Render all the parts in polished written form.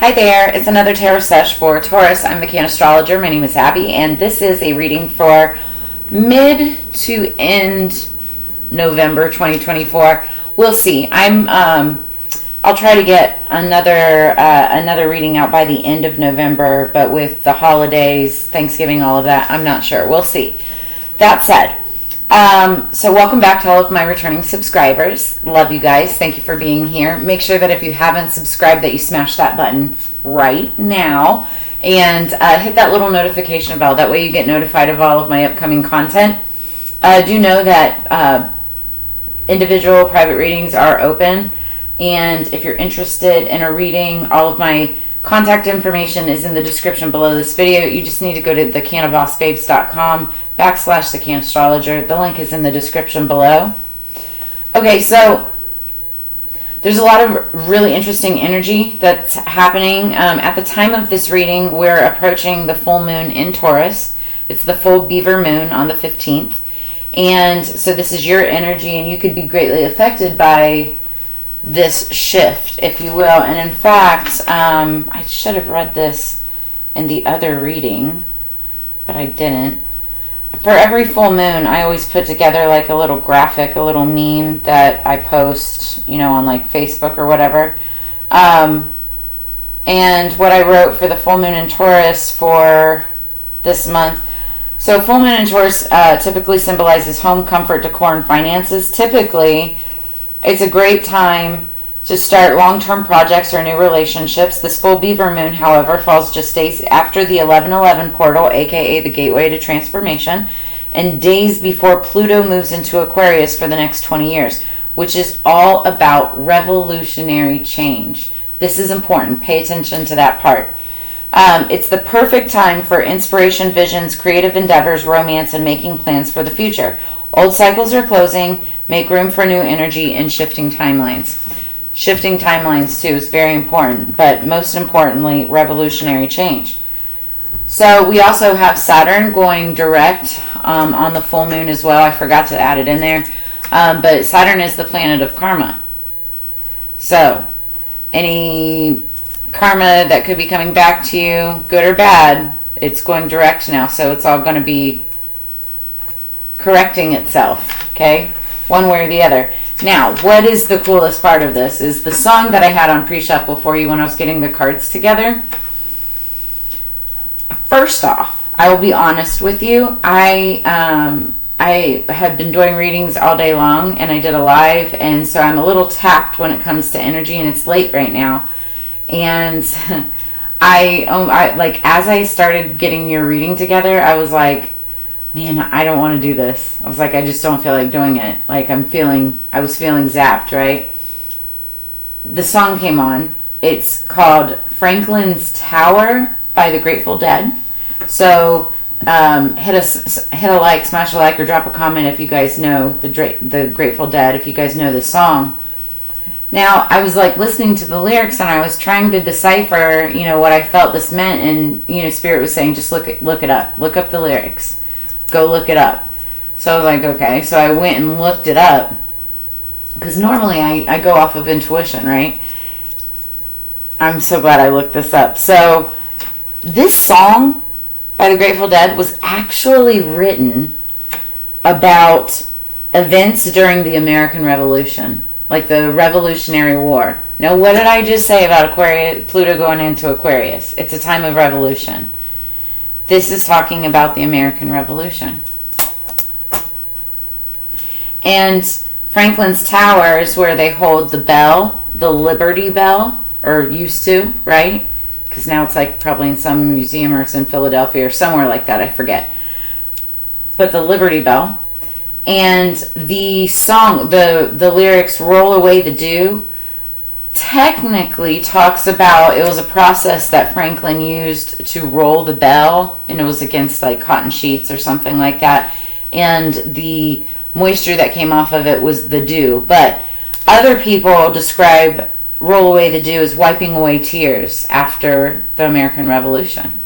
Hi there, it's another Tarot Sesh for Taurus. I'm the Cannastrologer. My name is Abby, and this is a reading for mid to end November 2024. We'll see. I'll try to get another reading out by the end of November, but with the holidays, Thanksgiving, all of that, I'm not sure. We'll see. That said, so welcome back to all of my returning subscribers. Love you guys. Thank you for being here. Make sure that if you haven't subscribed that you smash that button right now and hit that little notification bell. That way you get notified of all of my upcoming content. Do know that individual private readings are open, and if you're interested in a reading, all of my contact information is in the description below this video. You just need to go to thecannabisbabes.com/thecannastrologer. The link is in the description below. Okay, so there's a lot of really interesting energy that's happening. At the time of this reading, we're approaching the full moon in Taurus. It's the full beaver moon on the 15th. And so this is your energy, and you could be greatly affected by this shift, if you will. And in fact, I should have read this in the other reading, but I didn't. For every full moon, I always put together like a little graphic, a little meme that I post, on like Facebook or whatever. And what I wrote for the full moon in Taurus for this month. So full moon in Taurus typically symbolizes home, comfort, decor, and finances. Typically, it's a great time to start long-term projects or new relationships. This full beaver moon, however, falls just days after the 11:11 portal, aka the gateway to transformation, and days before Pluto moves into Aquarius for the next 20 years, which is all about revolutionary change. This is important. Pay attention to that part. It's the perfect time for inspiration, visions, creative endeavors, romance, and making plans for the future. Old cycles are closing. Make room for new energy and shifting timelines. Shifting timelines, too, is very important, but most importantly, revolutionary change. So we also have Saturn going direct on the full moon as well. I forgot to add it in there. But Saturn is the planet of karma. So any karma that could be coming back to you, good or bad, it's going direct now. So it's all going to be correcting itself, okay? One way or the other. Now, what is the coolest part of this is the song that I had on pre-shuffle for you when I was getting the cards together. First off, I will be honest with you. I have been doing readings all day long, and I did a live, and so I'm a little tapped when it comes to energy, and it's late right now. And I as I started getting your reading together, I was like, man, I don't want to do this. I was like, I just don't feel like doing it. Like I was feeling zapped, right? The song came on. It's called Franklin's Tower by the Grateful Dead. So hit a like, smash a like, or drop a comment if you guys know the Grateful Dead, if you guys know this song. Now, I was like listening to the lyrics, and I was trying to decipher, what I felt this meant, and Spirit was saying, just look it up. Look up the lyrics. Go look it up. So I was like, okay. So I went and looked it up, because normally I go off of intuition, right? I'm so glad I looked this up. So this song by the Grateful Dead was actually written about events during the American Revolution, like the Revolutionary War. Now, what did I just say about Pluto going into Aquarius? It's a time of revolution. This is talking about the American Revolution. And Franklin's Tower is where they hold the bell, the Liberty Bell, or used to, right? Because now it's like probably in some museum, or it's in Philadelphia or somewhere like that, I forget. But the Liberty Bell. And the song, the lyrics, Roll Away the Dew, technically talks about, it was a process that Franklin used to roll the bell, and it was against like cotton sheets or something like that, and the moisture that came off of it was the dew. But other people describe Roll Away the Dew as wiping away tears after the American Revolution.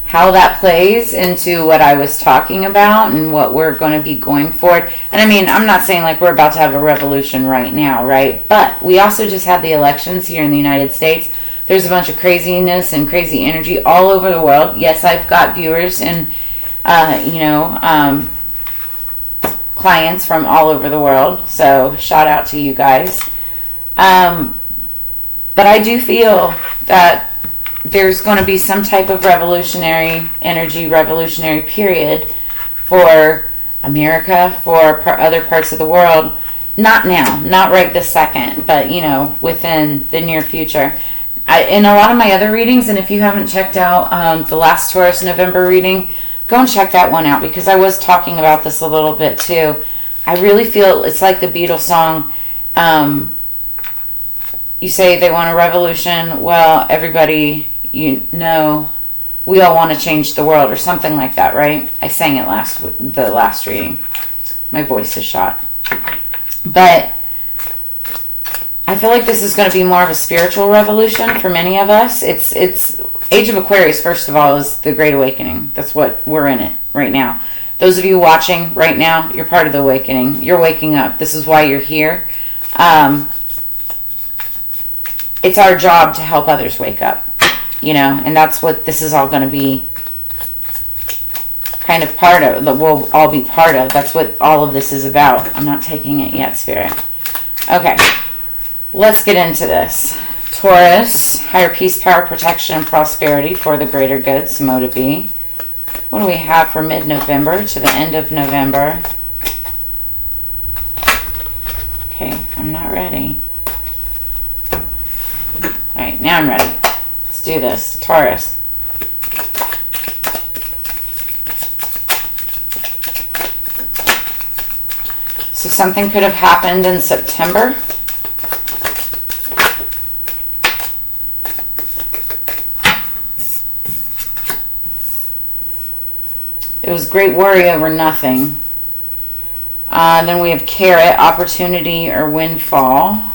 how that plays into what I was talking about and what we're going to be going forward. And I mean, I'm not saying like we're about to have a revolution right now, right? But we also just had the elections here in the United States. There's a bunch of craziness and crazy energy all over the world. Yes, I've got viewers and, clients from all over the world. So shout out to you guys. But I do feel that there's going to be some type of revolutionary energy, revolutionary period for America, for other parts of the world. Not now, not right this second, but, within the near future. In a lot of my other readings, and if you haven't checked out the last Taurus November reading, go and check that one out, because I was talking about this a little bit too. I really feel it's like the Beatles song, you say they want a revolution, well, everybody, we all want to change the world, or something like that, right? I sang it the last reading. My voice is shot. But I feel like this is going to be more of a spiritual revolution for many of us. It's Age of Aquarius, first of all, is the Great Awakening. That's what we're in it right now. Those of you watching right now, you're part of the awakening. You're waking up. This is why you're here. It's our job to help others wake up, and that's what this is all going to be kind of part of, that we'll all be part of. That's what all of this is about. I'm not taking it yet, Spirit. Okay, let's get into this. Taurus, higher peace, power, protection, and prosperity for the greater good, Samoa B. What do we have for mid-November to the end of November? Okay, I'm not ready. Alright, now I'm ready. Let's do this. Taurus. So something could have happened in September. It was great worry over nothing. Then we have carrot, opportunity or windfall.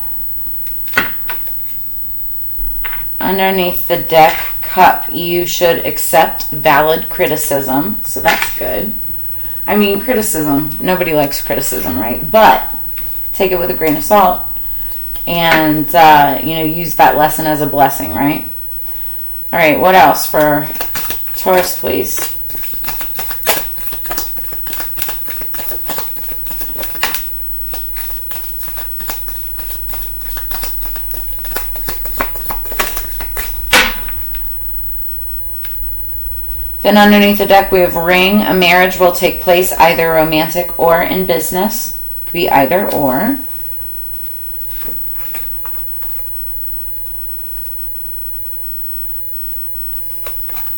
Underneath the deck, cup, you should accept valid criticism. So that's good. I mean, criticism. Nobody likes criticism, right? But take it with a grain of salt and, use that lesson as a blessing, right? All right, what else for Taurus, please? Then underneath the deck we have ring. A marriage will take place either romantic or in business. Could be either or.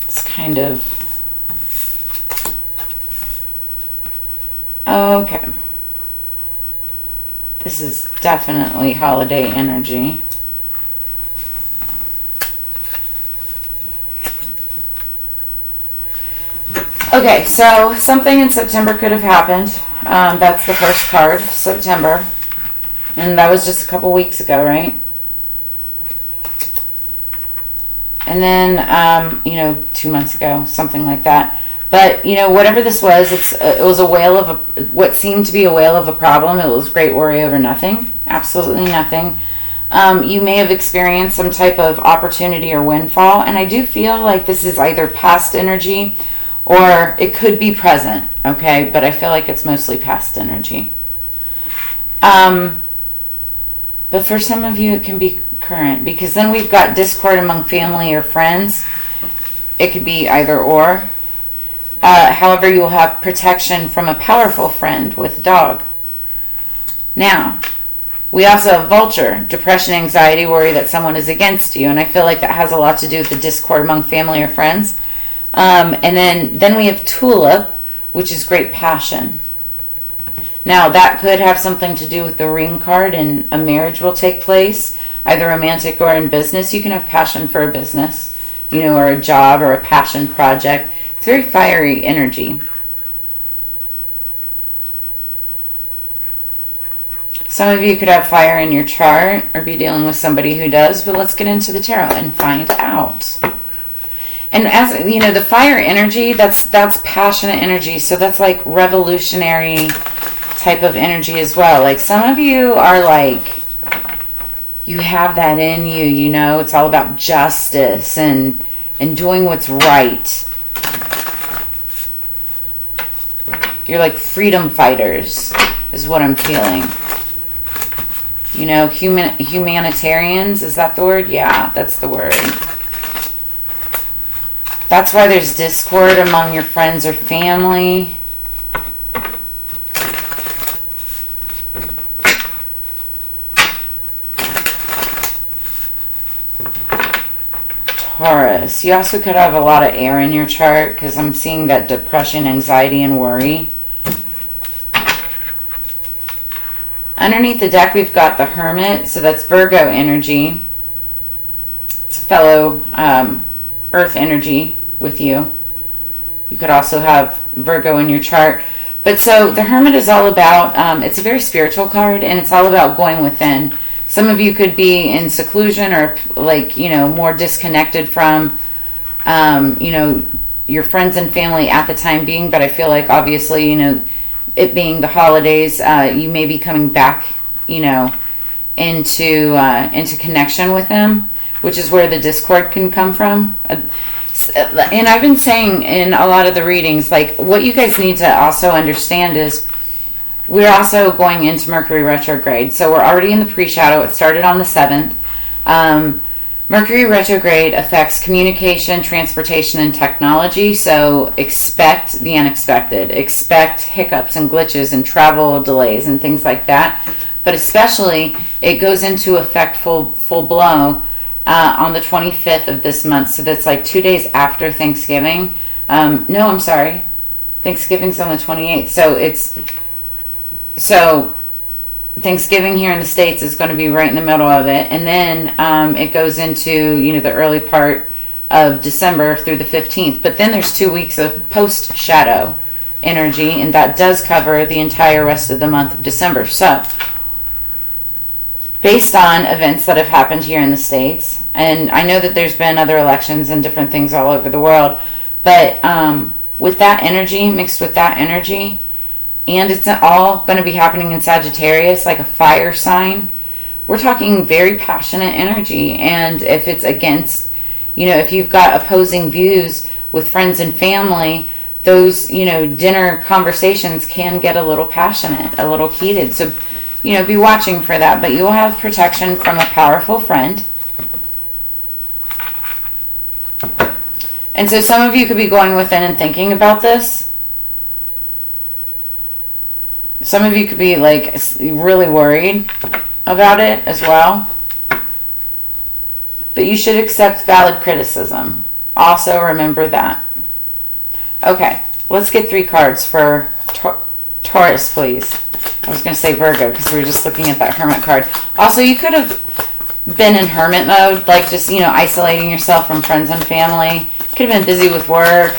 It's kind of... Okay. This is definitely holiday energy. Okay, so something in September could have happened. That's the first card, September. And that was just a couple weeks ago, right? And then, 2 months ago, something like that. But, whatever this was, it was a whale of what seemed to be a whale of a problem. It was great worry over nothing. Absolutely nothing. You may have experienced some type of opportunity or windfall. And I do feel like this is either past energy or it could be present, okay? But I feel like it's mostly past energy. But for some of you, it can be current, because then we've got discord among family or friends. It could be either or. However, you will have protection from a powerful friend with a dog. Now, we also have vulture, depression, anxiety, worry that someone is against you. And I feel like that has a lot to do with the discord among family or friends. And then we have tulip, which is great passion. Now, that could have something to do with the ring card, and a marriage will take place, either romantic or in business. You can have passion for a business, or a job or a passion project. It's very fiery energy. Some of you could have fire in your chart or be dealing with somebody who does, but let's get into the tarot and find out. And as you know, the fire energy, that's passionate energy. So that's like revolutionary type of energy as well. Like some of you are like, you have that in you, you know, it's all about justice and doing what's right. You're like freedom fighters is what I'm feeling. You know, humanitarians, is that the word? Yeah, that's the word. That's why there's discord among your friends or family. Taurus. You also could have a lot of air in your chart because I'm seeing that depression, anxiety, and worry. Underneath the deck, we've got the Hermit. So that's Virgo energy. It's a fellow Earth energy with you. You could also have Virgo in your chart. But so the Hermit is all about, it's a very spiritual card, and it's all about going within. Some of you could be in seclusion or like, you know, more disconnected from, you know, your friends and family at the time being. But I feel like obviously, you know, it being the holidays, you may be coming back, you know, into connection with them, which is where the discord can come from. And I've been saying in a lot of the readings, like what you guys need to also understand is we're also going into Mercury retrograde. So we're already in the pre-shadow. It started on the 7th. Mercury retrograde affects communication, transportation, and technology. So expect the unexpected. Expect hiccups and glitches and travel delays and things like that. But especially, it goes into effect full blow on the 25th of this month. So that's like 2 days after Thanksgiving. No, I'm sorry. Thanksgiving's on the 28th. So Thanksgiving here in the States is going to be right in the middle of it. And then it goes into, you know, the early part of December through the 15th. But then there's 2 weeks of post-shadow energy, and that does cover the entire rest of the month of December. So based on events that have happened here in the States, and I know that there's been other elections and different things all over the world, but with that energy, mixed with that energy, and it's all going to be happening in Sagittarius, like a fire sign, we're talking very passionate energy. And if it's against, you know, if you've got opposing views with friends and family, those, you know, dinner conversations can get a little passionate, a little heated. So, you know, be watching for that. But you will have protection from a powerful friend. And so some of you could be going within and thinking about this. Some of you could be like really worried about it as well. But you should accept valid criticism. Also remember that. Okay, let's get 3 cards for Taurus, please. I was going to say Virgo because we were just looking at that Hermit card. Also, you could have been in Hermit mode, like just, you know, isolating yourself from friends and family. Could have been busy with work,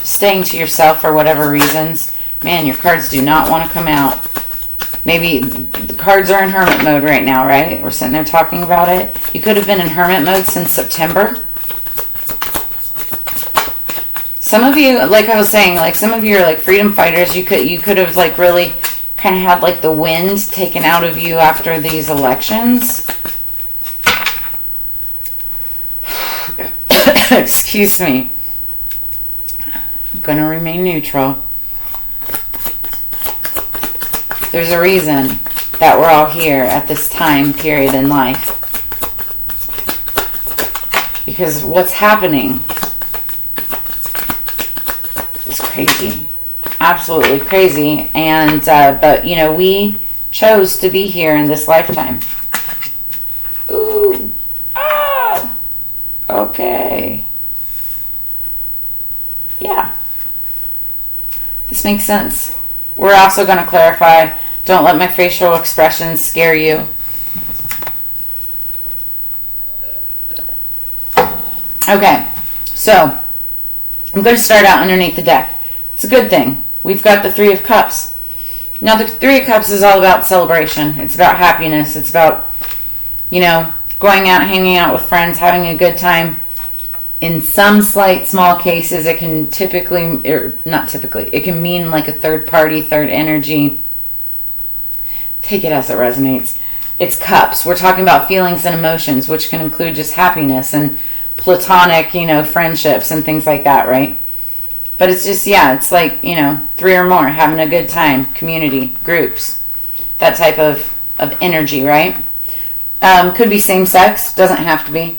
staying to yourself for whatever reasons. Man, your cards do not want to come out. Maybe the cards are in Hermit mode right now, right? We're sitting there talking about it. You could have been in Hermit mode since September. Some of you, like I was saying, like some of you are like freedom fighters. You could have like really kind of had like the wind taken out of you after these elections. Excuse me. I'm going to remain neutral. There's a reason that we're all here at this time period in life. Because what's happening is crazy. Absolutely crazy. And, but, you know, we chose to be here in this lifetime. Ooh. Ah. Okay. Yeah. This makes sense. We're also going to clarify, don't let my facial expressions scare you. Okay, so I'm going to start out underneath the deck. It's a good thing. We've got the 3 of Cups. Now, the 3 of Cups is all about celebration. It's about happiness. It's about, you know, going out, hanging out with friends, having a good time. In some slight small cases, it can typically, or not typically, it can mean like a third party, third energy. Take it as it resonates. It's cups. We're talking about feelings and emotions, which can include just happiness and platonic, friendships and things like that, right? But it's just, it's like, 3 or more, having a good time, community, groups, that type of energy, right? Could be same sex, doesn't have to be.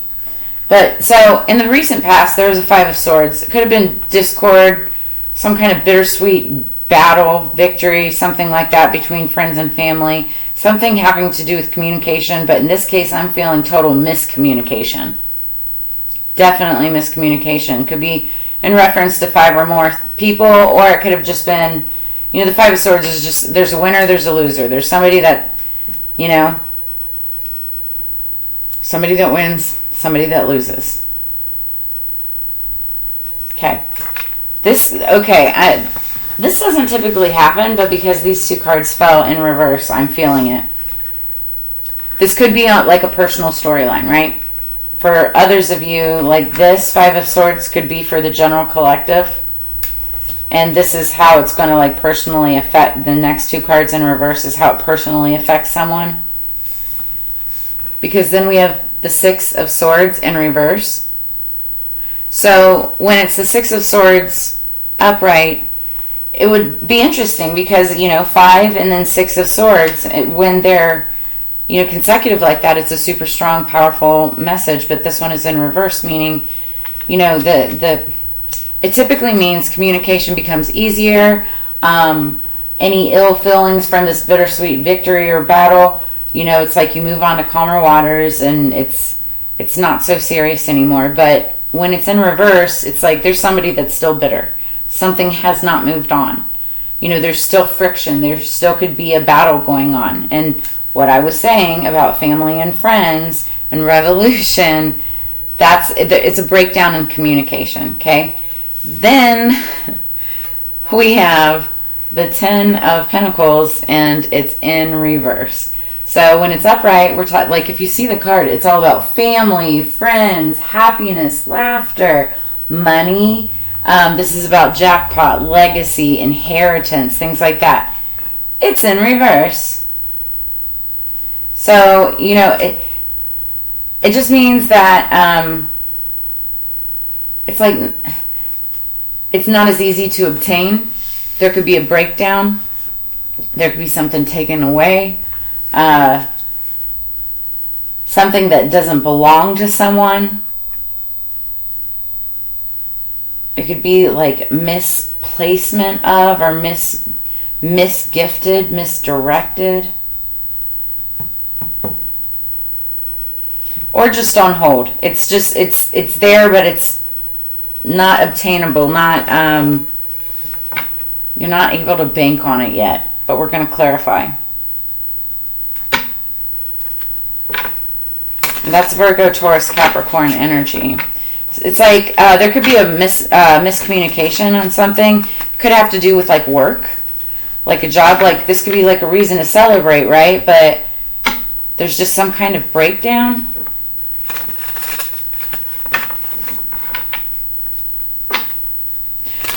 But so in the recent past, there was a 5 of Swords. It could have been discord, some kind of bittersweet battle, victory, something like that between friends and family. Something having to do with communication, but in this case, I'm feeling total miscommunication. Definitely miscommunication. Could be in reference to 5 or more people, or it could have just been, the 5 of Swords is just, there's a winner, there's a loser. There's somebody that, somebody that wins, somebody that loses. Okay. This doesn't typically happen, but because these 2 cards fell in reverse, I'm feeling it. This could be like a personal storyline, right? For others of you, like this 5 of Swords could be for the general collective. And this is how it's going to like personally affect, the next 2 cards in reverse is how it personally affects someone. Because then we have the 6 of Swords in reverse. So when it's the 6 of Swords upright, it would be interesting because, 5 and then 6 of Swords, when they're, consecutive like that, it's a super strong, powerful message. But this one is in reverse, meaning, it typically means communication becomes easier. Any ill feelings from this bittersweet victory or battle, it's like you move on to calmer waters and it's not so serious anymore. But when it's in reverse, it's like there's somebody that's still bitter. Something has not moved on. There's still friction. There still could be a battle going on. And what I was saying about family and friends and revolution, it's a breakdown in communication, okay? Then we have the 10 of Pentacles, and it's in reverse. So when it's upright, we're talking, like if you see the card, it's all about family, friends, happiness, laughter, money. This is about jackpot, legacy, inheritance, things like that. It's in reverse. So, it just means that it's like it's not as easy to obtain. There could be a breakdown. There could be something taken away. Something that doesn't belong to someone. It could be like misplacement of, or misgifted, misdirected. Or just on hold. It's just, it's there, but it's not obtainable. You're not able to bank on it yet. But we're going to clarify. And that's Virgo, Taurus, Capricorn energy. It's like there could be a miscommunication on something. Could have to do with like work, like a job. Like this could be like a reason to celebrate, right? But there's just some kind of breakdown.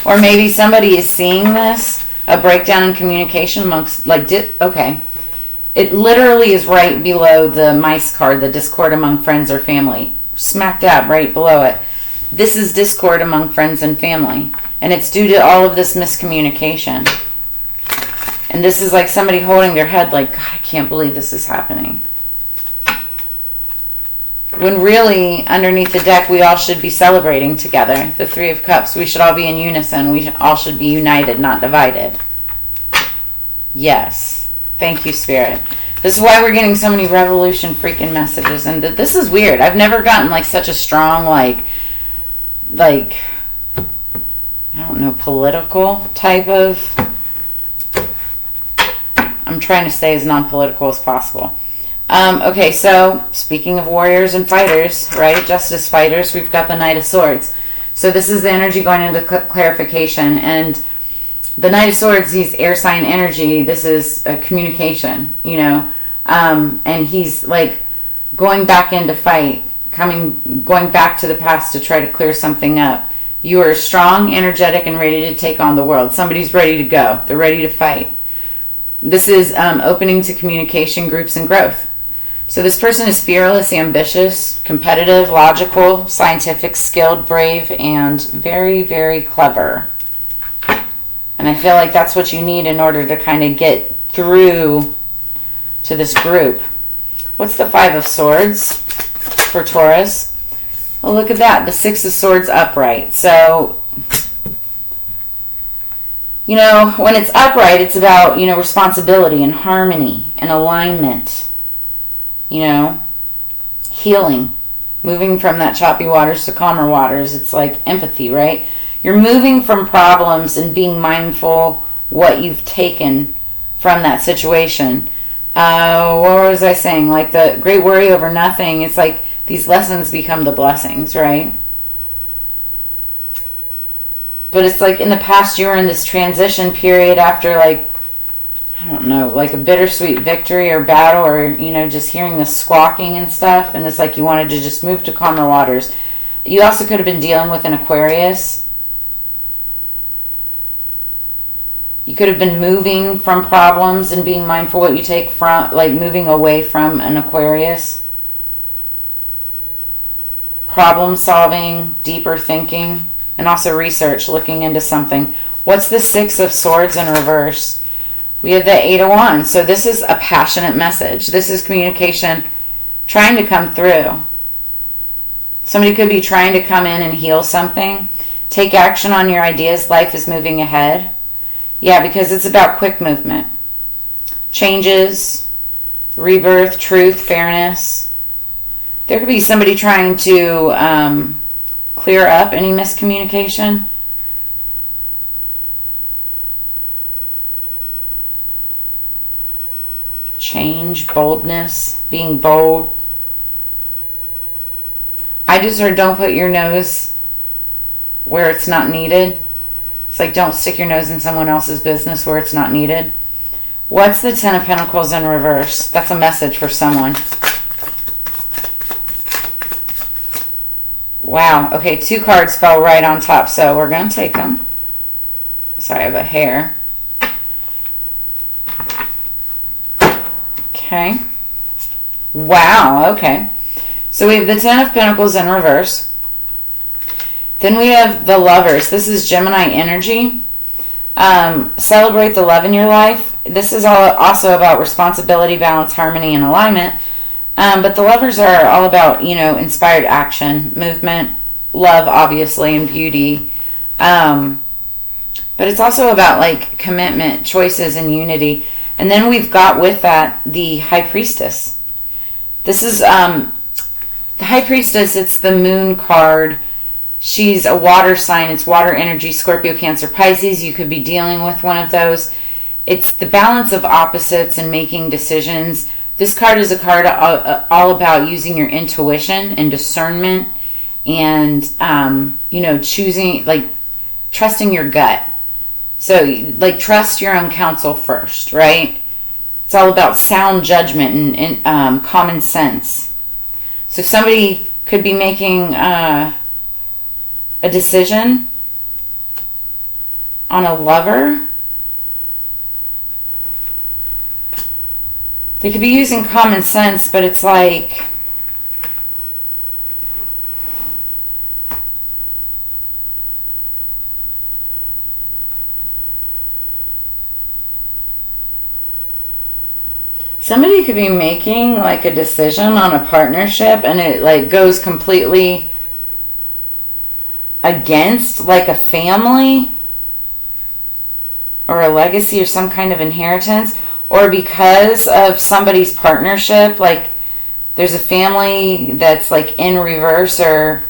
Or maybe somebody is seeing this, a breakdown in communication amongst, okay. It literally is right below the mice card, the discord among friends or family. Smack dab right below it. This is discord among friends and family. And it's due to all of this miscommunication. And this is like somebody holding their head like, God, I can't believe this is happening. When really, underneath the deck, we all should be celebrating together. The 3 of Cups. We should all be in unison. We all should be united, not divided. Yes. Thank you, Spirit. This is why we're getting so many revolution freaking messages. And this is weird. I've never gotten like such a strong, like, I don't know, political type of... I'm trying to stay as non-political as possible. Okay, so speaking of warriors and fighters, right? Justice fighters, we've got the Knight of Swords. So this is the energy going into clarification. And the Knight of Swords, he's air sign energy. This is a communication, and he's like going back into fight going back to the past to try to clear something up. You are strong, energetic, and ready to take on the world. Somebody's ready to go. They're ready to fight. This is opening to communication, groups, and growth. So this person is fearless, ambitious, competitive, logical, scientific, skilled, brave, and very, very clever. And I feel like that's what you need in order to kind of get through to this group. What's the Five of Swords for Taurus? Well, look at that. The Six of Swords upright. So, you know, when it's upright, it's about, you know, responsibility and harmony and alignment. You know, healing. Moving from that choppy waters to calmer waters. It's like empathy, right? You're moving from problems and being mindful what you've taken from that situation. What was I saying? Like the great worry over nothing. It's like these lessons become the blessings, right? But it's like in the past you were in this transition period after, like, I don't know, like a bittersweet victory or battle, or, you know, just hearing the squawking and stuff. And it's like you wanted to just move to calmer waters. You also could have been dealing with an Aquarius. You could have been moving from problems and being mindful what you take from, like moving away from an Aquarius. Problem solving, deeper thinking, and also research, looking into something. What's the Six of Swords in reverse? We have the Eight of Wands. So this is a passionate message. This is communication trying to come through. Somebody could be trying to come in and heal something. Take action on your ideas. Life is moving ahead. Yeah, because it's about quick movement. Changes, rebirth, truth, fairness. There could be somebody trying to clear up any miscommunication. Change, boldness, being bold. I just heard don't put your nose where it's not needed. It's like don't stick your nose in someone else's business where it's not needed. What's the Ten of Pentacles in reverse? That's a message for someone. Wow. Okay, two cards fell right on top, so we're going to take them. Sorry, I have a hair. Okay. Wow, okay. So we have the Ten of Pentacles in reverse. Then we have the Lovers. This is Gemini energy. Celebrate the love in your life. This is also about responsibility, balance, harmony, and alignment. But the Lovers are all about, you know, inspired action, movement, love, obviously, and beauty. But it's also about, like, commitment, choices, and unity. And then we've got with that the High Priestess. This is the High Priestess. It's the Moon card. She's a water sign. It's water energy, Scorpio, Cancer, Pisces. You could be dealing with one of those. It's the balance of opposites and making decisions. This card is a card all about using your intuition and discernment and, you know, choosing, like, trusting your gut. So, like, trust your own counsel first, right? It's all about sound judgment and common sense. So somebody could be making a decision on a lover. They could be using common sense, but it's like, somebody could be making like a decision on a partnership and it like goes completely against like a family or a legacy or some kind of inheritance, or because of somebody's partnership, like there's a family that's like in reverse or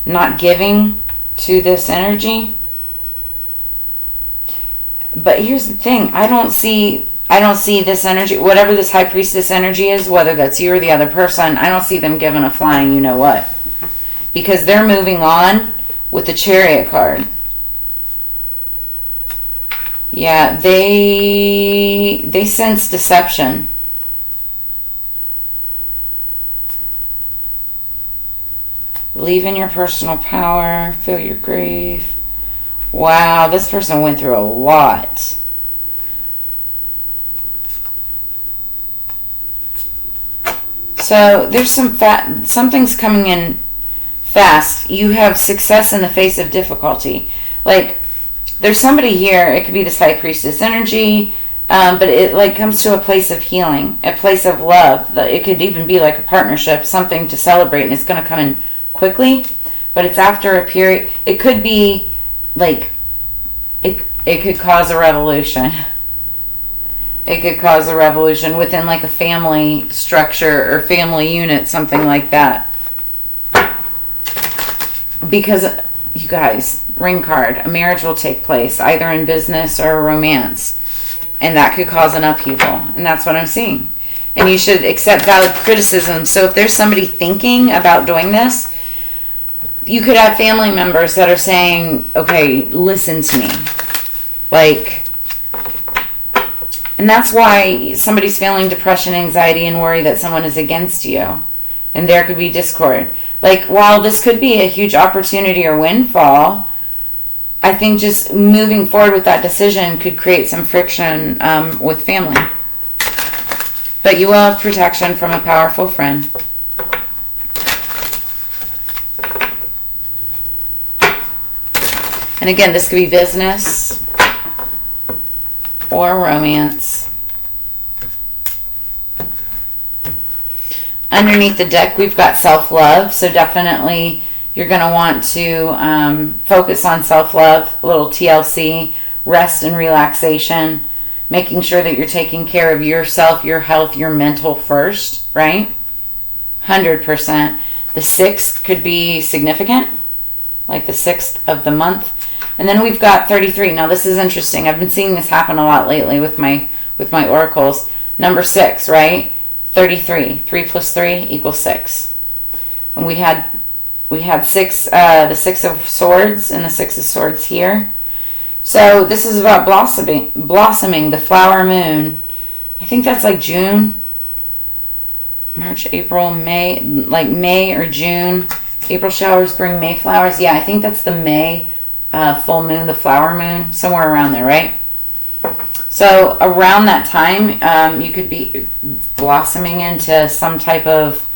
not giving to this energy. But here's the thing, I don't see this energy, whatever this High Priestess energy is, whether that's you or the other person, I don't see them giving a flying you know what. Because they're moving on with the Chariot card. Yeah, they sense deception. Believe in your personal power. Feel your grief. Wow, this person went through a lot. So there's something's coming in fast. You have success in the face of difficulty. Like, there's somebody here, it could be this high priestess energy, but it like comes to a place of healing, a place of love. It could even be like a partnership, something to celebrate, and it's going to come in quickly, but it's after a period. It could be like, it could cause a revolution. It could cause a revolution within like a family structure or family unit, something like that. Because, you guys, ring card, a marriage will take place either in business or romance. And that could cause an upheaval. And that's what I'm seeing. And you should accept valid criticism. So if there's somebody thinking about doing this, you could have family members that are saying, okay, listen to me. Like, and that's why somebody's feeling depression, anxiety, and worry that someone is against you. And there could be discord. Like, while this could be a huge opportunity or windfall, I think just moving forward with that decision could create some friction with family. But you will have protection from a powerful friend. And again, this could be business or romance. Underneath the deck, we've got self-love. So definitely you're going to want to focus on self-love, a little TLC, rest and relaxation, making sure that you're taking care of yourself, your health, your mental first, right? 100%. The 6th could be significant, like the 6th of the month. And then we've got 33. Now this is interesting. I've been seeing this happen a lot lately with my oracles. Number 6, right? 33. 3 plus 3 equals 6. And we had 6, the 6 of swords and the 6 of swords here. So this is about blossoming, the flower moon. I think that's like June, March, April, May, like May or June. April showers bring May flowers. Yeah, I think that's the May full moon, the flower moon, somewhere around there, right? So around that time, you could be blossoming into some type of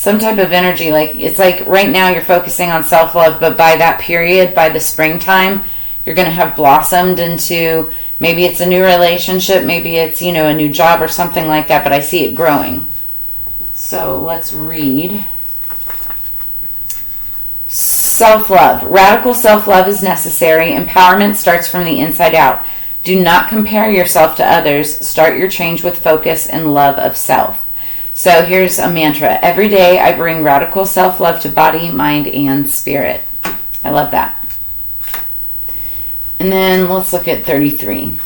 energy. Like, it's like right now you're focusing on self-love, but by that period, by the springtime, you're going to have blossomed into, maybe it's a new relationship, maybe it's, a new job or something like that, but I see it growing. So let's read. Self-love. Radical self-love is necessary. Empowerment starts from the inside out. Do not compare yourself to others. Start your change with focus and love of self. So here's a mantra. Every day I bring radical self-love to body, mind, and spirit. I love that. And then let's look at 33.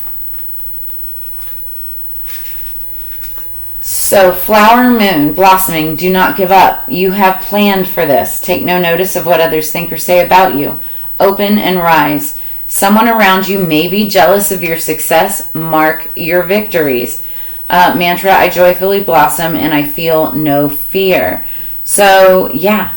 So, flower moon, blossoming, do not give up. You have planned for this. Take no notice of what others think or say about you. Open and rise. Someone around you may be jealous of your success. Mark your victories. Mantra, I joyfully blossom and I feel no fear. So, yeah.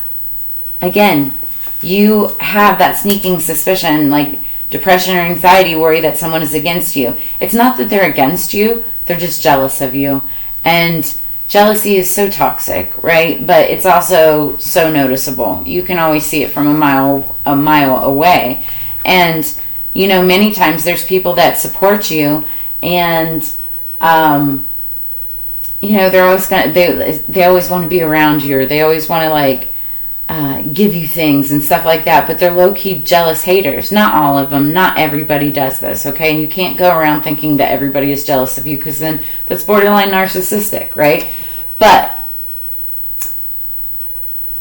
Again, you have that sneaking suspicion, like depression or anxiety, worry that someone is against you. It's not that they're against you. They're just jealous of you. And jealousy is so toxic, right? But it's also so noticeable. You can always see it from a mile away. And, many times there's people that support you, and, they're always they always want to be around you, or they always want to give you things and stuff like that, but they're low-key jealous haters. Not all of them. Not everybody does this, okay? And you can't go around thinking that everybody is jealous of you, because then that's borderline narcissistic, right? But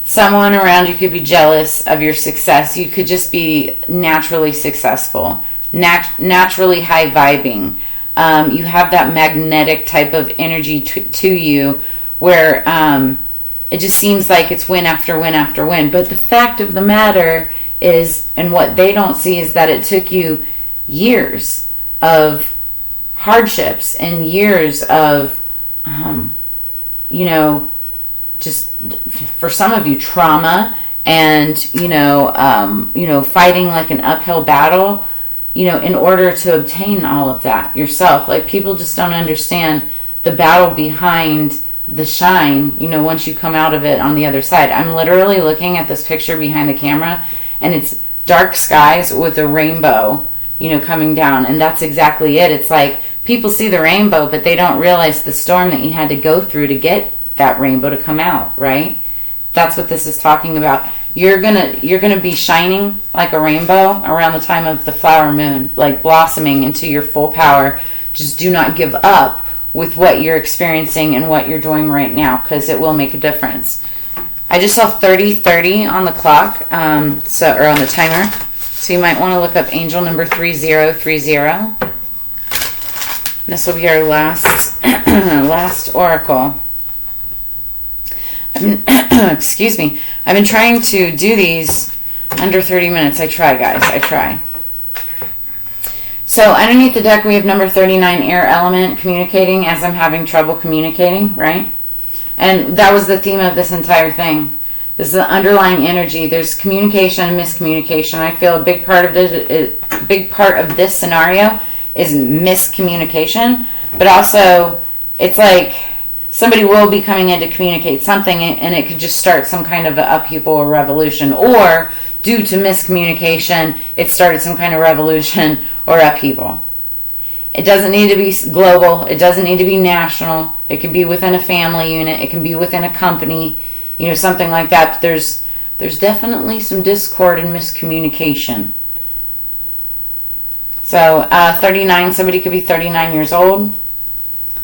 someone around you could be jealous of your success. You could just be naturally successful, naturally high-vibing. You have that magnetic type of energy to you where it just seems like it's win after win after win. But the fact of the matter is, and what they don't see, is that it took you years of hardships and years of, just for some of you, trauma and, fighting like an uphill battle, in order to obtain all of that yourself. Like, people just don't understand the battle behind the shine, once you come out of it on the other side. I'm literally looking at this picture behind the camera, and it's dark skies with a rainbow, coming down. And that's exactly it. It's like, people see the rainbow, but they don't realize the storm that you had to go through to get that rainbow to come out, right? That's what this is talking about. You're gonna be shining like a rainbow around the time of the flower moon, like blossoming into your full power. Just do not give up with what you're experiencing and what you're doing right now, because it will make a difference. I just saw 30:30 on the clock, or on the timer. So you might want to look up angel number 3030. This will be our last oracle. Excuse me. I've been trying to do these under 30 minutes. I try, guys. I try. So underneath the deck, we have number 39, air element, communicating as I'm having trouble communicating, right? And that was the theme of this entire thing. This is the underlying energy. There's communication and miscommunication. I feel a big part of this scenario is miscommunication, but also it's like somebody will be coming in to communicate something, and it could just start some kind of an upheaval or revolution, or due to miscommunication, it started some kind of revolution or upheaval. It doesn't need to be global. It doesn't need to be national. It can be within a family unit. It can be within a company, something like that. But there's definitely some discord and miscommunication. So 39, somebody could be 39 years old.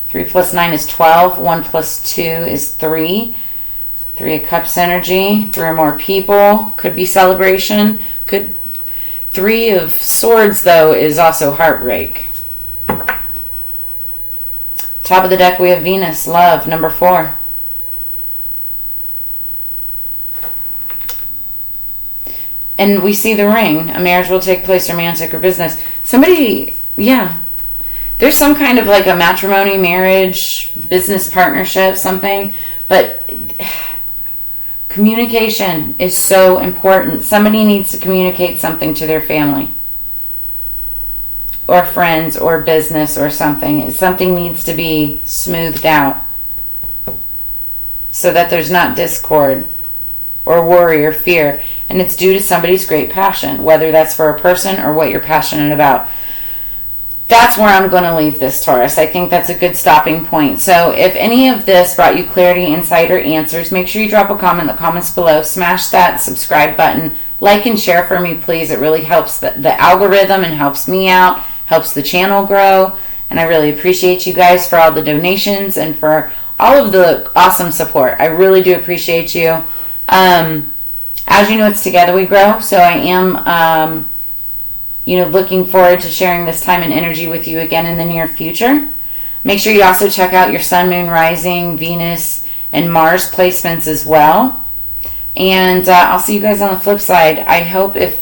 3 plus 9 is 12. 1 plus 2 is 3. 3 of Cups energy. 3 or more people. Could be celebration. 3 of Swords, though, is also heartbreak. Top of the deck, we have Venus, love, number 4. And we see the ring. A marriage will take place, romantic or business. Somebody, there's some kind of like a matrimony, marriage, business partnership, something. But communication is so important. Somebody needs to communicate something to their family or friends or business or something. Something needs to be smoothed out so that there's not discord or worry or fear. And it's due to somebody's great passion, whether that's for a person or what you're passionate about. That's where I'm going to leave this, Taurus. I think that's a good stopping point. So if any of this brought you clarity, insight, or answers, make sure you drop a comment in the comments below. Smash that subscribe button. Like and share for me, please. It really helps the algorithm and helps me out, helps the channel grow. And I really appreciate you guys for all the donations and for all of the awesome support. I really do appreciate you. As you know, it's together we grow. So I am looking forward to sharing this time and energy with you again in the near future. Make sure you also check out your Sun, Moon, Rising, Venus, and Mars placements as well. And I'll see you guys on the flip side. I hope if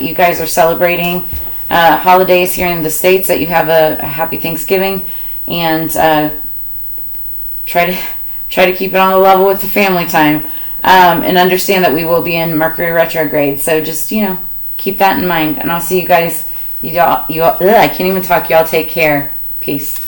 you guys are celebrating holidays here in the States that you have a happy Thanksgiving, and try to keep it on the level with the family time, and understand that we will be in Mercury retrograde. So just keep that in mind, and I'll see you guys. I can't even talk. Y'all take care. Peace.